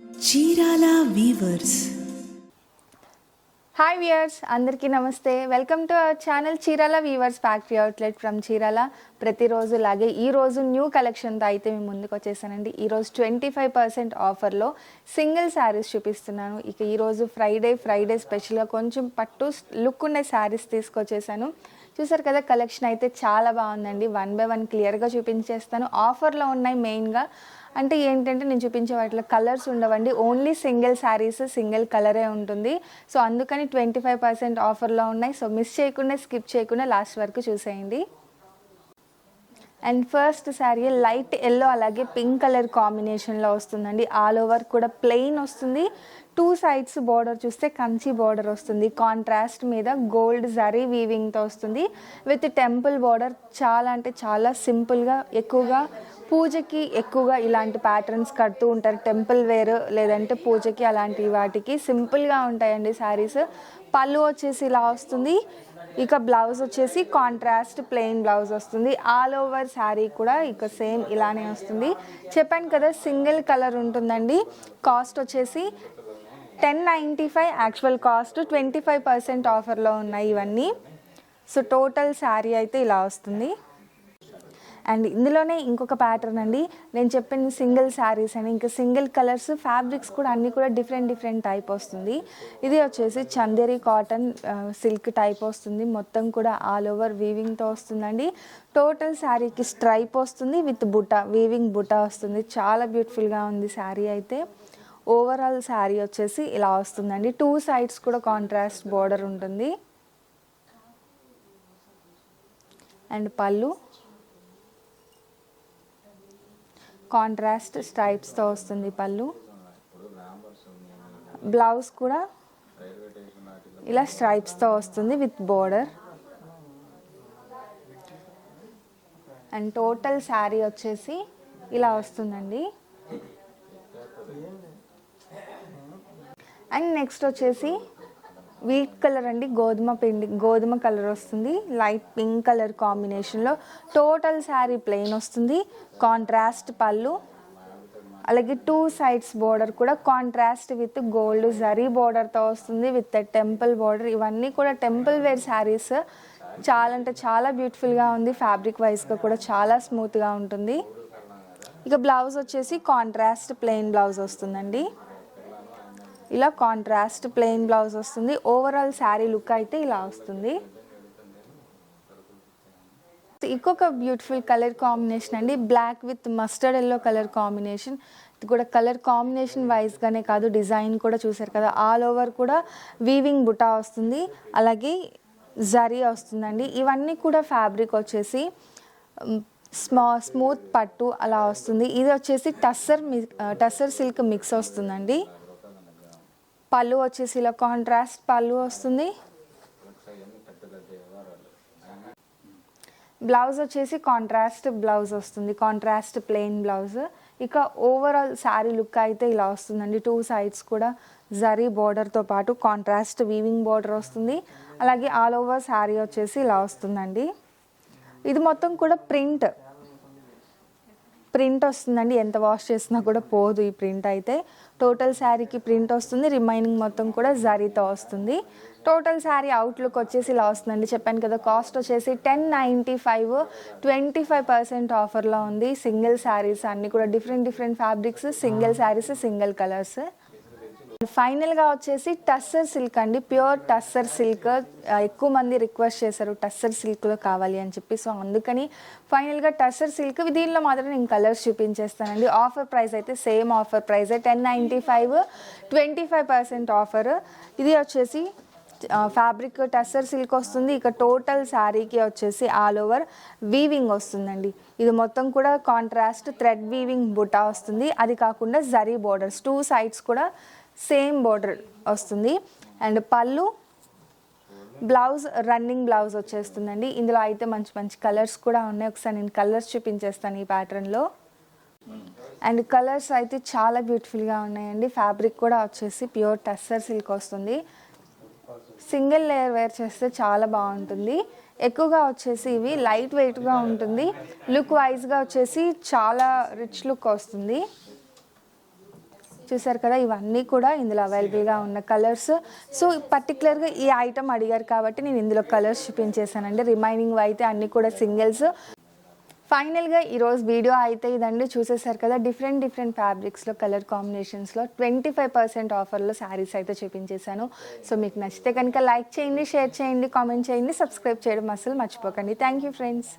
Chirala weavers. Hi viewers, అందరికీ నమస్తే. Welcome to our channel Chirala weavers factory outlet from Chirala. ప్రతిరోజు లాగే ఈరోజు న్యూ కలెక్షన్తో అయితే మేము ముందుకు వచ్చేసానండి. ఈరోజు 25% ఆఫర్లో సింగిల్ శారీస్ చూపిస్తున్నాను. ఇక ఈరోజు ఫ్రైడే స్పెషల్గా కొంచెం పట్టు లుక్ ఉండే శారీస్ తీసుకొచ్చేసాను. చూసారు కదా, కలెక్షన్ అయితే చాలా బాగుందండి. 1 by 1 క్లియర్గా చూపించేస్తాను. ఆఫర్లో ఉన్నాయి. మెయిన్గా అంటే ఏంటంటే నేను చూపించే వాటిలో కలర్స్ ఉండవండి, ఓన్లీ సింగిల్ శారీస్, సింగిల్ కలరే ఉంటుంది. సో అందుకని 25% ఆఫర్లో ఉన్నాయి. సో మిస్ చేయకుండా, స్కిప్ చేయకుండా లాస్ట్ వరకు చూసేయండి. And first sari light yellow అలాగే పింక్ కలర్ కాంబినేషన్లో వస్తుందండి. ఆల్ ఓవర్ కూడా ప్లెయిన్ వస్తుంది. 2 sides బార్డర్ చూస్తే కంచి బార్డర్ వస్తుంది. కాంట్రాస్ట్ మీద గోల్డ్ జరీ వీవింగ్తో వస్తుంది విత్ టెంపుల్ బార్డర్. చాలా అంటే చాలా సింపుల్గా, ఎక్కువగా పూజకి ఎక్కువగా ఇలాంటి ప్యాటర్న్స్ కడుతూ ఉంటారు. టెంపుల్ వేర్ లేదంటే పూజకి అలాంటి వాటికి సింపుల్గా ఉంటాయండి శారీస్. పళ్ళు వచ్చేసి ఇలా వస్తుంది. ఇక బ్లౌజ్ వచ్చేసి కాంట్రాస్ట్ ప్లెయిన్ బ్లౌజ్ వస్తుంది. ఆల్ ఓవర్ శారీ కూడా ఇక సేమ్ ఇలానే వస్తుంది. చెప్పాను కదా, సింగిల్ కలర్ ఉంటుందండి. కాస్ట్ వచ్చేసి 1095, యాక్చువల్ కాస్ట్ 25% ఆఫర్లో ఉన్నాయి ఇవన్నీ. సో టోటల్ శారీ అయితే ఇలా వస్తుంది. అండ్ ఇందులోనే ఇంకొక ప్యాటర్న్ అండి, నేను చెప్పిన సింగిల్ శారీస్ అని, ఇంకా సింగిల్ కలర్స్, ఫ్యాబ్రిక్స్ కూడా అన్నీ కూడా డిఫరెంట్ టైప్ వస్తుంది. ఇది వచ్చేసి చందేరి కాటన్ సిల్క్ టైప్ వస్తుంది. మొత్తం కూడా ఆల్ ఓవర్ వీవింగ్తో వస్తుందండి. టోటల్ శారీకి స్ట్రైప్ వస్తుంది విత్ బుటా, వీవింగ్ బుటా వస్తుంది. చాలా బ్యూటిఫుల్గా ఉంది శారీ అయితే. ఓవరాల్ శారీ వచ్చేసి ఇలా వస్తుందండి. 2 sides కూడా కాంట్రాస్ట్ బార్డర్ ఉంటుంది. అండ్ పళ్ళు కాంట్రాస్ట్ స్ట్రైప్స్తో వస్తుంది. పళ్ళు, బ్లౌజ్ కూడా ఇలా స్ట్రైప్స్తో వస్తుంది with border. And total sari వచ్చేసి ఇలా వస్తుందండి. అండ్ నెక్స్ట్ వచ్చేసి వీట్ కలర్ అండి, గోధుమ కలర్ వస్తుంది. లైట్ పింక్ కలర్ కాంబినేషన్లో టోటల్ శారీ ప్లెయిన్ వస్తుంది. కాంట్రాస్ట్ పళ్ళు, అలాగే 2 sides బోర్డర్ కూడా కాంట్రాస్ట్ విత్ గోల్డ్ జరీ బోర్డర్తో వస్తుంది విత్ టెంపుల్ బోర్డర్. ఇవన్నీ కూడా టెంపుల్ వేర్ శారీస్. చాలా అంటే చాలా బ్యూటిఫుల్గా ఉంది. ఫ్యాబ్రిక్ వైజ్గా కూడా చాలా స్మూత్గా ఉంటుంది. ఇక బ్లౌజ్ వచ్చేసి కాంట్రాస్ట్ ప్లెయిన్ బ్లౌజ్ వస్తుందండి. ఇలా కాంట్రాస్ట్ ప్లెయిన్ బ్లౌజ్ వస్తుంది. ఓవరాల్ శారీ లుక్ అయితే ఇలా వస్తుంది. ఇంకొక బ్యూటిఫుల్ కలర్ కాంబినేషన్ అండి, black with mustard yellow colour combination. ఇది కూడా కలర్ కాంబినేషన్ వైజ్గానే కాదు, డిజైన్ కూడా చూసారు కదా, ఆల్ ఓవర్ కూడా వీవింగ్ బుటా వస్తుంది, అలాగే జరీ వస్తుందండి. ఇవన్నీ కూడా ఫ్యాబ్రిక్ వచ్చేసి స్మూత్ పట్టు అలా వస్తుంది. ఇది వచ్చేసి టస్సర్ సిల్క్ మిక్స్ వస్తుందండి. పళ్ళు వచ్చేసి ఇలా కాంట్రాస్ట్ పళ్ళు వస్తుంది. బ్లౌజ్ వచ్చేసి కాంట్రాస్ట్ బ్లౌజ్ వస్తుంది, కాంట్రాస్ట్ ప్లెయిన్ బ్లౌజ్. ఇక ఓవరాల్ శారీ లుక్ అయితే ఇలా వస్తుందండి. 2 sides కూడా జరీ బార్డర్తో పాటు కాంట్రాస్ట్ వీవింగ్ బార్డర్ వస్తుంది. అలాగే ఆల్ ఓవర్ శారీ వచ్చేసి ఇలా వస్తుందండి. ఇది మొత్తం కూడా ప్రింట్ వస్తుందండి. ఎంత వాష్ చేసినా కూడా పోదు ఈ ప్రింట్ అయితే. టోటల్ శారీకి ప్రింట్ వస్తుంది, రిమైనింగ్ మొత్తం కూడా జరీతో వస్తుంది. టోటల్ శారీ అవుట్లుక్ వచ్చేసి ఇలా వస్తుందండి. చెప్పాను కదా, కాస్ట్ వచ్చేసి 1095, 25% ఆఫర్లో ఉంది. సింగిల్ శారీస్ అన్నీ కూడా different fabrics, single saris, single colours. ఫైనల్గా వచ్చేసి టస్సర్ సిల్క్ అండి, ప్యూర్ టస్సర్ సిల్క్. ఎక్కువ మంది రిక్వెస్ట్ చేశారు టస్సర్ సిల్క్లో కావాలి అని చెప్పి. సో అందుకని ఫైనల్గా టస్సర్ సిల్క్. దీనిలో మాత్రం నేను కలర్స్ చూపించేస్తానండి. ఆఫర్ ప్రైస్ అయితే సేమ్ ఆఫర్ ప్రైజే, 1095, 25% ఆఫర్. ఇది వచ్చేసి ఫ్యాబ్రిక్ టస్సర్ సిల్క్ వస్తుంది. ఇక టోటల్ శారీకి వచ్చేసి ఆల్ ఓవర్ వీవింగ్ వస్తుందండి. ఇది మొత్తం కూడా కాంట్రాస్ట్ థ్రెడ్ వీవింగ్ బుటా వస్తుంది. అది కాకుండా జరీ బోర్డర్స్, 2 sides కూడా సేమ్ బోర్డర్ వస్తుంది. అండ్ పళ్ళు, బ్లౌజ్ రన్నింగ్ బ్లౌజ్ వచ్చేస్తుందండి. ఇందులో అయితే మంచి కలర్స్ కూడా ఉన్నాయి. ఒకసారి నేను కలర్స్ చూపించేస్తాను ఈ ప్యాటర్న్లో. అండ్ కలర్స్ అయితే చాలా బ్యూటిఫుల్గా ఉన్నాయండి. ఫ్యాబ్రిక్ కూడా వచ్చేసి ప్యూర్ టస్సర్ సిల్క్ వస్తుంది. సింగిల్ లేయర్ వేర్ చేస్తే చాలా బాగుంటుంది. ఎక్కువగా వచ్చేసి ఇవి లైట్ వెయిట్గా ఉంటుంది. లుక్ వైజ్గా వచ్చేసి చాలా రిచ్ లుక్ వస్తుంది. చూసారు కదా, ఇవన్నీ కూడా ఇందులో అవైలబుల్గా ఉన్న కలర్స్. సో పర్టికులర్గా ఈ ఐటమ్ అడిగారు కాబట్టి నేను ఇందులో కలర్స్ చూపించేసానండి. రిమైనింగ్ అయితే అన్నీ కూడా సింగిల్స్. ఫైనల్గా ఈరోజు వీడియో అయితే ఇదండి. చూసేసారు కదా, డిఫరెంట్ ఫ్యాబ్రిక్స్లో కలర్ కాంబినేషన్స్లో 25% ఆఫర్లో శారీస్ అయితే చూపించేశాను. సో మీకు నచ్చితే కనుక లైక్ చేయండి, షేర్ చేయండి, కామెంట్ చేయండి, సబ్స్క్రైబ్ చేయడం అసలు మర్చిపోకండి. Thank you friends.